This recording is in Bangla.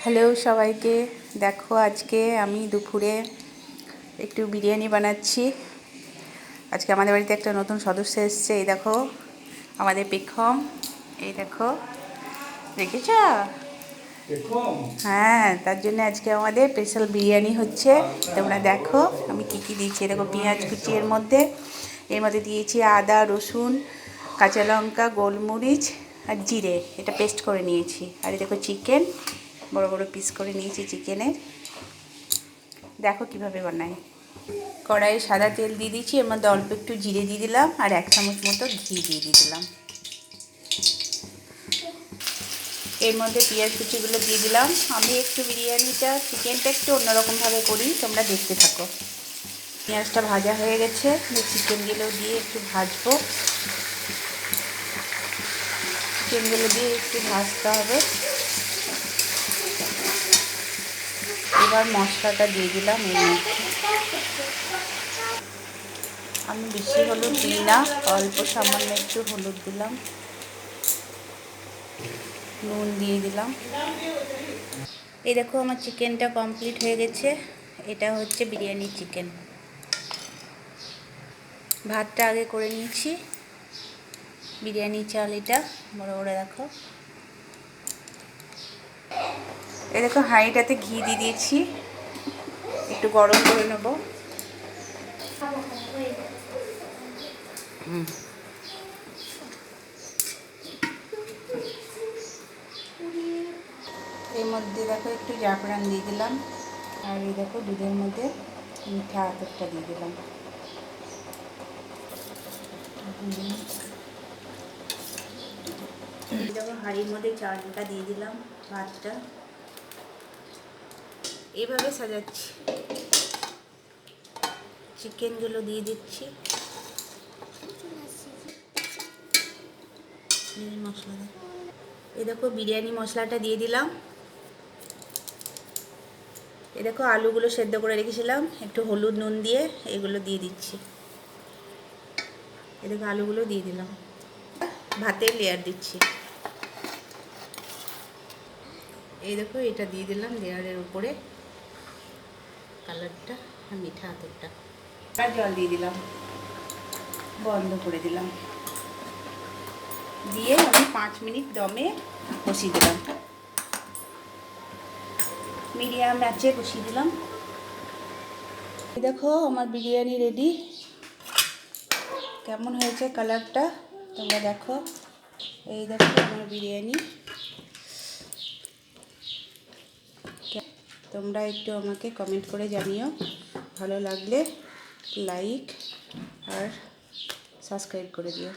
হ্যালো সবাইকে, দেখো আজকে আমি দুপুরে একটু বিরিয়ানি বানাচ্ছি। আজকে আমাদের বাড়িতে একটা নতুন সদস্য এসছে। এই দেখো আমাদের পেখম, এই দেখো, দেখেছ? হ্যাঁ, তার জন্য আজকে আমাদের স্পেশাল বিরিয়ানি হচ্ছে। তোমরা দেখো আমি কী কী দিচ্ছি। দেখো পেঁয়াজ কুচি এর মধ্যে দিয়েছি আদা, রসুন, কাঁচা লঙ্কা, গোলমরিচ আর জিরে, এটা পেস্ট করে নিয়েছি। আর এই দেখো চিকেন, বড় বড় পিস করে নিয়েছি চিকেনের। দেখো কিভাবে বানাই। কড়াইয়ে সাদা তেল দিয়ে দিয়েছি, এর মধ্যে অল্প একটু জিরে দিয়ে দিলাম আর 1 চামচ মতো ঘি দিয়ে দিলাম। এর মধ্যে পেঁয়াজ কুচিগুলো দিয়ে দিলাম। আমি একটু বিরিয়ানিটা চিকেনটা একটু অন্যরকমভাবে করি, তোমরা দেখতে থাকো। পেঁয়াজটা ভাজা হয়ে গেছে, চিকেনগুলো দিয়ে একটু ভাজবো। চিকেনগুলো দিয়ে একটু ভাজতে হবে। এবার মশলাটা দিয়ে দিলাম এর মধ্যে। আমি বেশি হলুদ দিই না, অল্প সামান্য একটু হলুদ দিলাম, নুন দিয়ে দিলাম। এই দেখো আমার চিকেনটা কমপ্লিট হয়ে গেছে। এটা হচ্ছে বিরিয়ানি চিকেন। ভাতটা আগে করে নিয়েছি, বিরিয়ানি চাল এটা বড় বড় দেখো। এই দেখো হাঁড়িটাতে ঘি দিয়ে দিয়েছি, একটু গরম করে নেব। এর মধ্যে দেখো একটু জাফরান দিয়ে দিলাম। আর এই দেখো দুধের মধ্যে মিঠা আতরটা দিয়ে দিলাম। দেখো হাঁড়ির মধ্যে চালটা দিয়ে দিলাম, ভাতটা এইভাবে সাজাচ্ছি। চিকেনগুলো দিয়ে দিচ্ছি, মশলা দেয়। এই দেখো বিরিয়ানি মশলাটা দিয়ে দিলাম। এই দেখো আলুগুলো সেদ্ধ করে রেখেছিলাম, একটু হলুদ নুন দিয়ে এগুলো দিয়ে দিচ্ছি। এই দেখো আলুগুলো দিয়ে দিলাম, ভাতের লেয়ার দিচ্ছি। এই দেখো এটা দিয়ে দিলাম লেয়ারের উপরে, কালারটা আর মিঠা আতরটা। আর জল দিয়ে দিলাম, বন্ধ করে দিলাম, দিয়ে আমি 5 মিনিট দমে বসিয়ে দিলাম। মিডিয়াম আঁচে বসিয়ে দিলাম। দেখো আমার বিরিয়ানি রেডি। কেমন হয়েছে কালারটা তোমরা দেখো। এই দেখো আমার বিরিয়ানি। তোমরা একটু আমাকে কমেন্ট করে জানিও, ভালো লাগলে লাইক আর সাবস্ক্রাইব করে দিও।